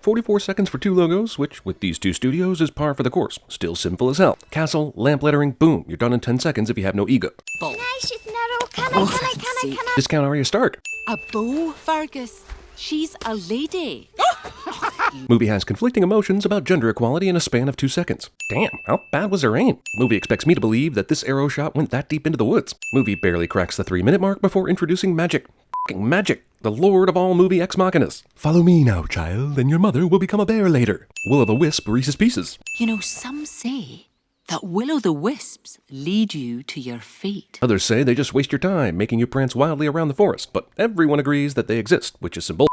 44 seconds for 2 logos, which, with these 2 studios, is par for the course. Still simple as hell. Castle, lamp lettering, boom, you're done in 10 seconds if you have no ego. Can I shoot an arrow? Can I? Discount Arya Stark. A bow, Fergus. She's a lady. Movie has conflicting emotions about gender equality in a span of 2 seconds. Damn, how bad was her aim? Movie expects me to believe that this arrow shot went that deep into the woods. Movie barely cracks the 3-minute mark before introducing magic. F***ing magic. The lord of all movie ex machinas. Follow me now, child, and your mother will become a bear later. Will-o'-the-wisp Reese's Pieces. You know, some say that will-o'-the-wisps lead you to your fate. Others say they just waste your time, making you prance wildly around the forest, but everyone agrees that they exist, which is some bull.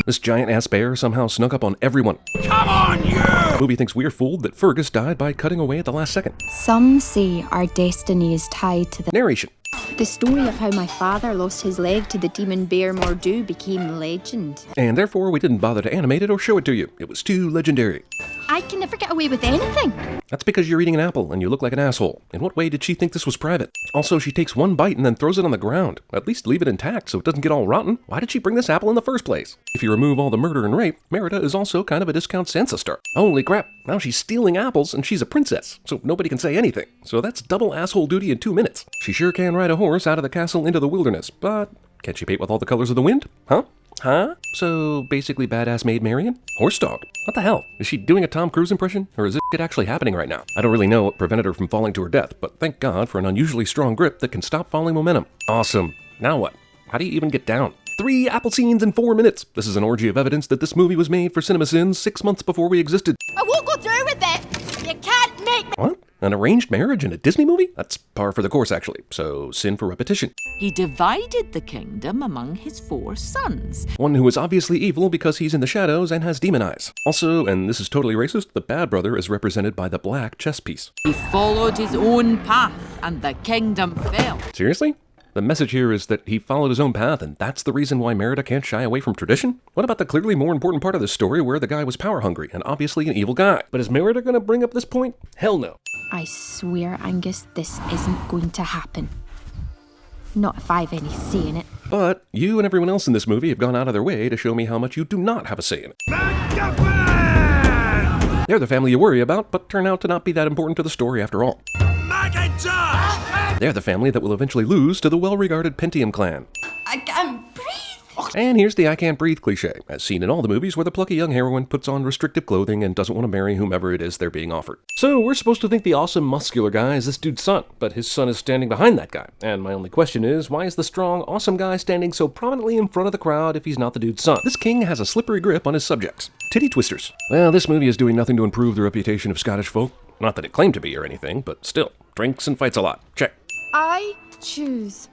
This giant-ass bear somehow snuck up on everyone. Come on, you! Movie thinks we're fooled that Fergus died by cutting away at the last second. Some say our destiny is tied to the... Narration. The story of how my father lost his leg to the demon bear Mordu became legend. And therefore we didn't bother to animate it or show it to you. It was too legendary. I can never get away with anything. That's because you're eating an apple and you look like an asshole. In what way did she think this was private? Also, she takes one bite and then throws it on the ground. At least leave it intact so it doesn't get all rotten. Why did she bring this apple in the first place? If you remove all the murder and rape, Merida is also kind of a discount Sansa star. Holy crap, now she's stealing apples and she's a princess, so nobody can say anything. So that's double asshole duty in 2 minutes. She sure can ride a horse out of the castle into the wilderness, but can she paint with all the colors of the wind? Huh? So basically badass maid Marion? Horse dog. What the hell? Is she doing a Tom Cruise impression? Or is this shit actually happening right now? I don't really know what prevented her from falling to her death, but thank God for an unusually strong grip that can stop falling momentum. Awesome. Now what? How do you even get down? 3 apple scenes in 4 minutes. This is an orgy of evidence that this movie was made for CinemaSins 6 months before we existed. I won't go through with it. You can't make me. What? An arranged marriage in a Disney movie? That's par for the course, actually. So, sin for repetition. He divided the kingdom among his 4 sons. One who is obviously evil because he's in the shadows and has demon eyes. Also, and this is totally racist, the bad brother is represented by the black chess piece. He followed his own path, and the kingdom fell. Seriously? The message here is that he followed his own path, and that's the reason why Merida can't shy away from tradition? What about the clearly more important part of this story where the guy was power-hungry and obviously an evil guy? But is Merida gonna bring up this point? Hell no. I swear, Angus, this isn't going to happen. Not if I've any say in it. But you and everyone else in this movie have gone out of their way to show me how much you do not have a say in it. They're the family you worry about, but turn out to not be that important to the story after all. They're the family that will eventually lose to the well-regarded Pentium clan. I can't breathe. And here's the I can't breathe cliche, as seen in all the movies where the plucky young heroine puts on restrictive clothing and doesn't want to marry whomever it is they're being offered. So we're supposed to think the awesome muscular guy is this dude's son, but his son is standing behind that guy. And my only question is, why is the strong, awesome guy standing so prominently in front of the crowd if he's not the dude's son? This king has a slippery grip on his subjects. Titty twisters. Well, this movie is doing nothing to improve the reputation of Scottish folk. Not that it claimed to be or anything, but still. Drinks and fights a lot. Check. I choose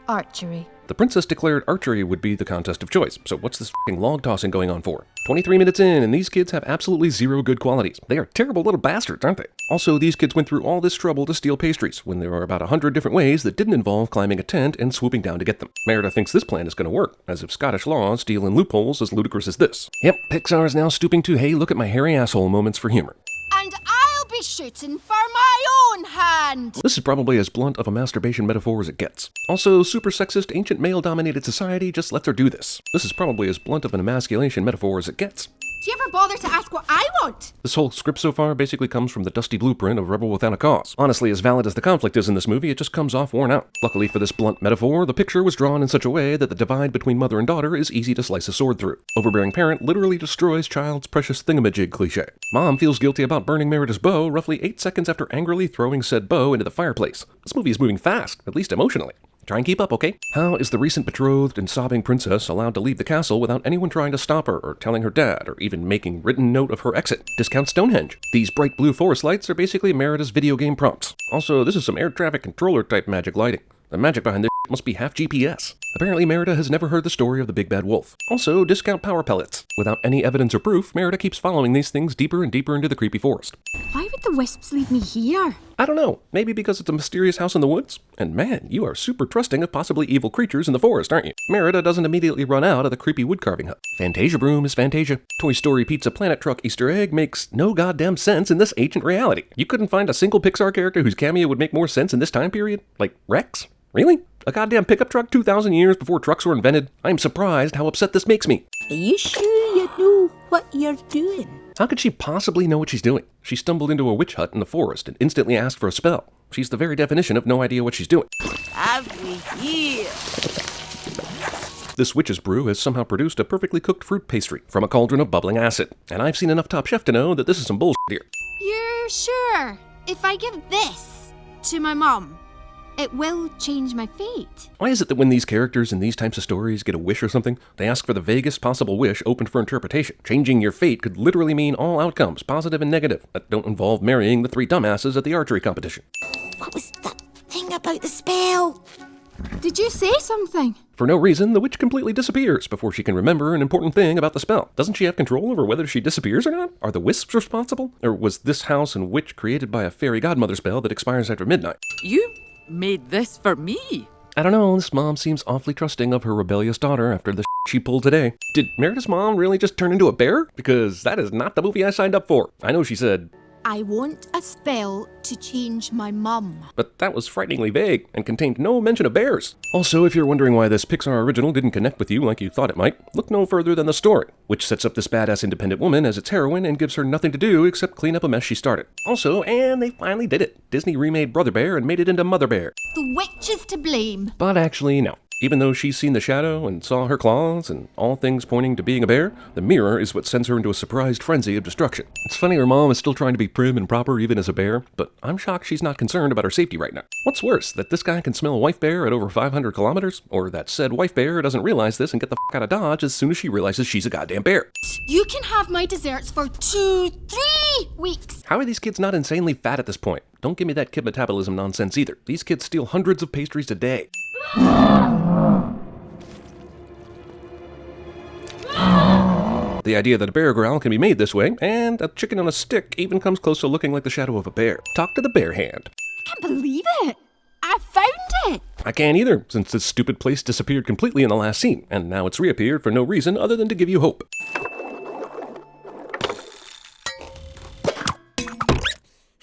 archery. The princess declared archery would be the contest of choice, so what's this f***ing log tossing going on for? 23 minutes in, and these kids have absolutely zero good qualities. They are terrible little bastards, aren't they? Also, these kids went through all this trouble to steal pastries, when there are about 100 different ways that didn't involve climbing a tent and swooping down to get them. Merida thinks this plan is going to work, as if Scottish laws deal in loopholes as ludicrous as this. Yep, Pixar is now stooping to, hey, look at my hairy asshole moments for humor. And I'll be shooting for my own hand. This is probably as blunt of a masturbation metaphor as it gets. Also, super sexist, ancient male-dominated society just lets her do this. This is probably as blunt of an emasculation metaphor as it gets. Do you ever bother to ask what I want? This whole script so far basically comes from the dusty blueprint of Rebel Without a Cause. Honestly, as valid as the conflict is in this movie, it just comes off worn out. Luckily for this blunt metaphor, the picture was drawn in such a way that the divide between mother and daughter is easy to slice a sword through. Overbearing parent literally destroys child's precious thingamajig cliche. Mom feels guilty about burning Merida's bow roughly 8 seconds after angrily throwing said bow into the fireplace. This movie is moving fast, at least emotionally. Try and keep up, okay? How is the recent betrothed and sobbing princess allowed to leave the castle without anyone trying to stop her or telling her dad or even making written note of her exit? Discount Stonehenge. These bright blue forest lights are basically Merida's video game prompts. Also, this is some air traffic controller type magic lighting. The magic behind this must be half GPS. Apparently, Merida has never heard the story of the big bad wolf. Also, discount power pellets. Without any evidence or proof, Merida keeps following these things deeper and deeper into the creepy forest. Why would the wisps leave me here? I don't know. Maybe because it's a mysterious house in the woods? And man, you are super trusting of possibly evil creatures in the forest, aren't you? Merida doesn't immediately run out of the creepy wood carving hut. Fantasia Broom is Fantasia. Toy Story Pizza Planet Truck Easter egg makes no goddamn sense in this ancient reality. You couldn't find a single Pixar character whose cameo would make more sense in this time period? Like Rex? Really? A goddamn pickup truck 2,000 years before trucks were invented? I am surprised how upset this makes me. Are you sure you know what you're doing? How could she possibly know what she's doing? She stumbled into a witch hut in the forest and instantly asked for a spell. She's the very definition of no idea what she's doing. Have we here? This witch's brew has somehow produced a perfectly cooked fruit pastry from a cauldron of bubbling acid. And I've seen enough Top Chef to know that this is some bullshit here. You're sure if I give this to my mum, it will change my fate? Why is it that when these characters in these types of stories get a wish or something, they ask for the vaguest possible wish open for interpretation? Changing your fate could literally mean all outcomes, positive and negative, that don't involve marrying the three dumbasses at the archery competition. What was that thing about the spell? Did you say something? For no reason, the witch completely disappears before she can remember an important thing about the spell. Doesn't she have control over whether she disappears or not? Are the wisps responsible? Or was this house and witch created by a fairy godmother spell that expires after midnight? You made this for me. I don't know, this mom seems awfully trusting of her rebellious daughter after the she pulled today. Did Meredith's mom really just turn into a bear? Because that is not the movie I signed up for. I know she said, I want a spell to change my mum. but that was frighteningly vague and contained no mention of bears. Also, if you're wondering why this Pixar original didn't connect with you like you thought it might, look no further than the story, which sets up this badass independent woman as its heroine and gives her nothing to do except clean up a mess she started. Also, and they finally did it. Disney remade Brother Bear and made it into Mother Bear. The witch is to blame. But actually, no. Even though she's seen the shadow and saw her claws and all things pointing to being a bear, the mirror is what sends her into a surprised frenzy of destruction. It's funny her mom is still trying to be prim and proper even as a bear, but I'm shocked she's not concerned about her safety right now. What's worse, that this guy can smell a wife bear at over 500 kilometers? Or that said wife bear doesn't realize this and get the f*** out of Dodge as soon as she realizes she's a goddamn bear? You can have my desserts for 2-3 weeks. How are these kids not insanely fat at this point? Don't give me that kid metabolism nonsense either. These kids steal hundreds of pastries a day. The idea that a bear growl can be made this way, and a chicken on a stick even comes close to looking like the shadow of a bear. Talk to the bear hand. I can't believe it. I found it. I can't either, since this stupid place disappeared completely in the last scene, and now it's reappeared for no reason other than to give you hope.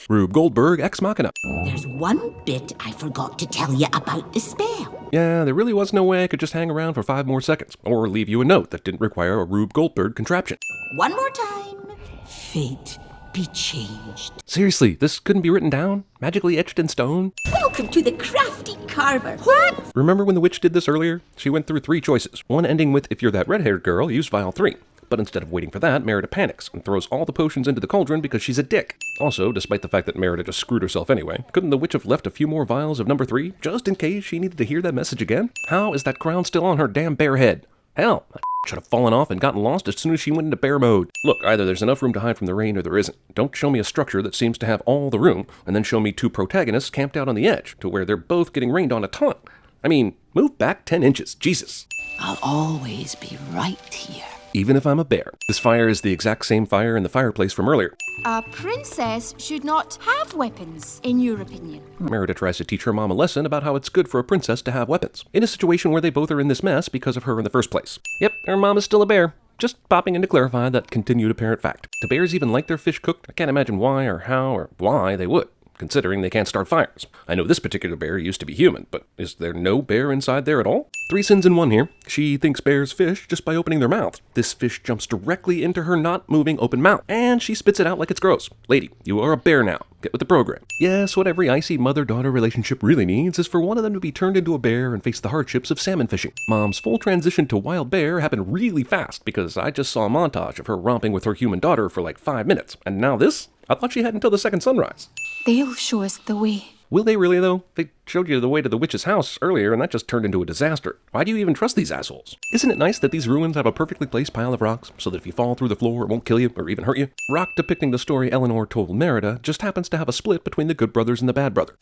Rube Goldberg ex machina. There's one bit I forgot to tell you about the spell. Yeah, there really was no way I could just hang around for 5 more seconds, or leave you a note that didn't require a Rube Goldberg contraption. One more time. Fate be changed. Seriously, this couldn't be written down? Magically etched in stone? Welcome to the crafty carver. What? Remember when the witch did this earlier? She went through 3 choices, one ending with, if you're that red-haired girl, use vial 3. But instead of waiting for that, Merida panics and throws all the potions into the cauldron because she's a dick. Also, despite the fact that Merida just screwed herself anyway, couldn't the witch have left a few more vials of number 3, just in case she needed to hear that message again? How is that crown still on her damn bear head? Hell, that should have fallen off and gotten lost as soon as she went into bear mode. Look, either there's enough room to hide from the rain or there isn't. Don't show me a structure that seems to have all the room, and then show me 2 protagonists camped out on the edge, to where they're both getting rained on a ton. I mean, move back 10 inches, Jesus. I'll always be right here. Even if I'm a bear. This fire is the exact same fire in the fireplace from earlier. A princess should not have weapons, in your opinion. Merida tries to teach her mom a lesson about how it's good for a princess to have weapons, in a situation where they both are in this mess because of her in the first place. Yep, her mom is still a bear. Just popping in to clarify that continued apparent fact. Do bears even like their fish cooked? I can't imagine why or how or why they would, considering they can't start fires. I know this particular bear used to be human, but is there no bear inside there at all? 3 sins in one here. She thinks bears fish just by opening their mouth. This fish jumps directly into her not moving open mouth, and she spits it out like it's gross. Lady, you are a bear now. Get with the program. Yes, what every icy mother-daughter relationship really needs is for one of them to be turned into a bear and face the hardships of salmon fishing. Mom's full transition to wild bear happened really fast because I just saw a montage of her romping with her human daughter for like 5 minutes. And now this? I thought she had until the second sunrise. They'll show us the way. Will they really, though? They showed you the way to the witch's house earlier, and that just turned into a disaster. Why do you even trust these assholes? Isn't it nice that these ruins have a perfectly placed pile of rocks, so that if you fall through the floor, it won't kill you or even hurt you? Rock depicting the story Eleanor told Merida just happens to have a split between the good brothers and the bad brother.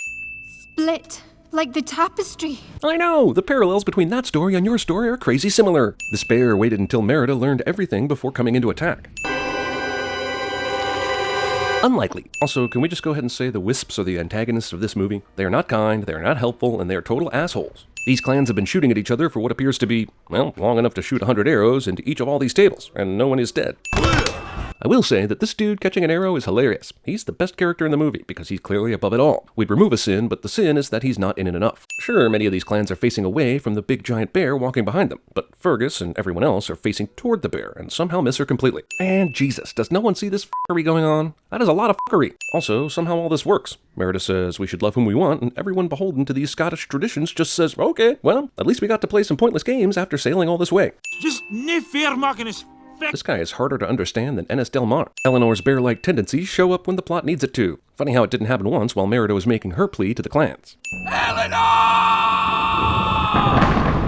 Split, like the tapestry. I know! The parallels between that story and your story are crazy similar. This bear waited until Merida learned everything before coming into attack. Unlikely. Also, can we just go ahead and say the wisps are the antagonists of this movie? They are not kind, they are not helpful, and they are total assholes. These clans have been shooting at each other for what appears to be, well, long enough to shoot 100 arrows into each of all these tables, and no one is dead. I will say that this dude catching an arrow is hilarious. He's the best character in the movie because he's clearly above it all. We'd remove a sin, but the sin is that he's not in it enough. Sure, many of these clans are facing away from the big giant bear walking behind them, but Fergus and everyone else are facing toward the bear and somehow miss her completely. And Jesus, does no one see this fuckery going on? That is a lot of fuckery. Also, somehow all this works. Merida says we should love whom we want, and everyone beholden to these Scottish traditions just says, okay, well, at least we got to play some pointless games after sailing all this way. Just nae fair making us. This guy is harder to understand than Ennis Del Mar. Eleanor's bear-like tendencies show up when the plot needs it to. Funny how it didn't happen once while Merida was making her plea to the clans.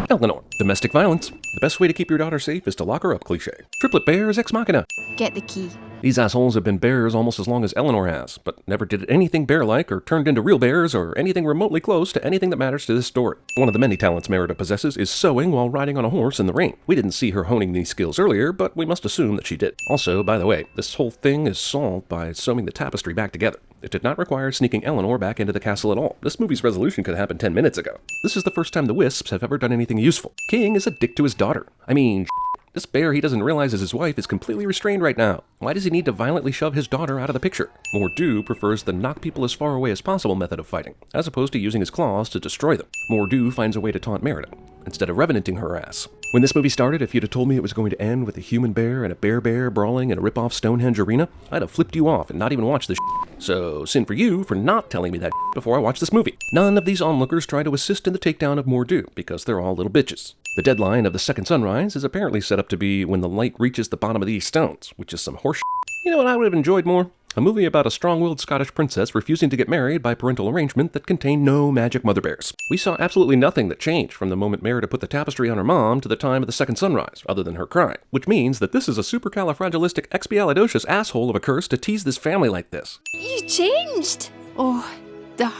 Eleanor. Domestic violence. The best way to keep your daughter safe is to lock her up, cliché. Triplet bears ex machina. Get the key. These assholes have been bears almost as long as Eleanor has, but never did anything bear-like or turned into real bears or anything remotely close to anything that matters to this story. One of the many talents Merida possesses is sewing while riding on a horse in the rain. We didn't see her honing these skills earlier, but we must assume that she did. Also, by the way, this whole thing is solved by sewing the tapestry back together. It did not require sneaking Eleanor back into the castle at all. This movie's resolution could have happened 10 minutes ago. This is the first time the Wisps have ever done anything useful. King is a dick to his daughter. I mean, this bear he doesn't realize is his wife is completely restrained right now. Why does he need to violently shove his daughter out of the picture? Mor'du prefers the knock people as far away as possible method of fighting, as opposed to using his claws to destroy them. Mor'du finds a way to taunt Merida, instead of revenanting her ass. When this movie started, if you'd have told me it was going to end with a human bear and a bear brawling in a rip-off Stonehenge arena, I'd have flipped you off and not even watched this shit. So, sin for you for not telling me that shit before I watched this movie. None of these onlookers try to assist in the takedown of Mor'du, because they're all little bitches. The deadline of the second sunrise is apparently set up to be when the light reaches the bottom of these stones, which is some horse shit. You know what I would have enjoyed more? A movie about a strong-willed Scottish princess refusing to get married by parental arrangement that contained no magic mother bears. We saw absolutely nothing that changed from the moment Merida put the tapestry on her mom to the time of the second sunrise, other than her crying. Which means that this is a supercalifragilisticexpialidocious asshole of a curse to tease this family like this. You changed! Oh, darling.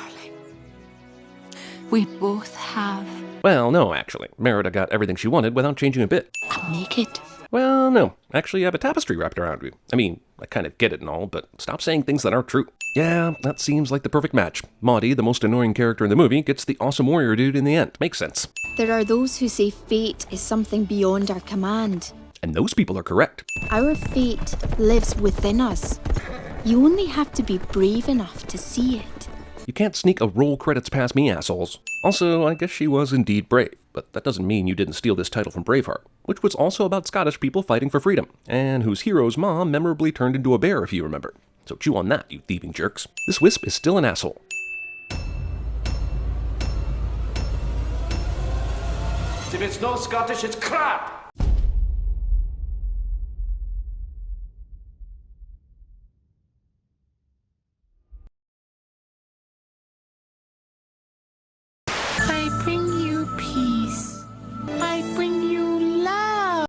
We both have. Well, no, actually. Merida got everything she wanted without changing a bit. I'm naked. Well, no. Actually, you have a tapestry wrapped around you. I mean, I kind of get it and all, but stop saying things that aren't true. Yeah, that seems like the perfect match. Maudie, the most annoying character in the movie, gets the awesome warrior dude in the end. Makes sense. There are those who say fate is something beyond our command. And those people are correct. Our fate lives within us. You only have to be brave enough to see it. You can't sneak a roll credits past me, assholes. Also, I guess she was indeed brave, but that doesn't mean you didn't steal this title from Braveheart, which was also about Scottish people fighting for freedom, and whose hero's mom memorably turned into a bear, if you remember. So chew on that, you thieving jerks. This wisp is still an asshole. If it's not Scottish, it's crap! I bring you peace. I bring you love.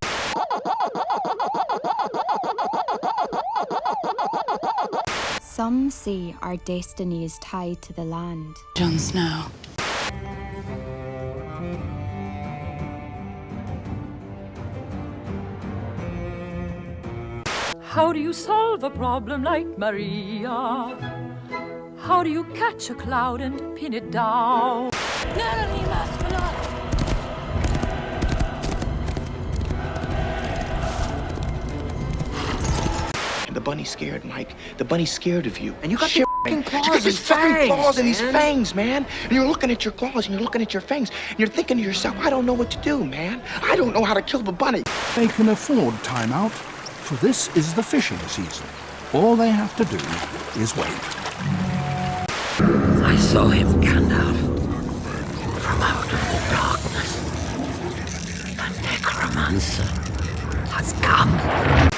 Some say our destiny is tied to the land. Jon Snow. How do you solve a problem like Maria? How do you catch a cloud and pin it down? The bunny's scared, Mike. The bunny's scared of you. And you got Shit, fucking man. claws You got these and fucking fangs, claws and these man. fangs, man. And you're looking at your claws and you're looking at your fangs. And you're thinking to yourself, I don't know what to do, man. I don't know how to kill the bunny. They can afford timeout, for this is the fishing season. All they have to do is wait. I saw him, Gandalf, from out of the darkness. The necromancer has come.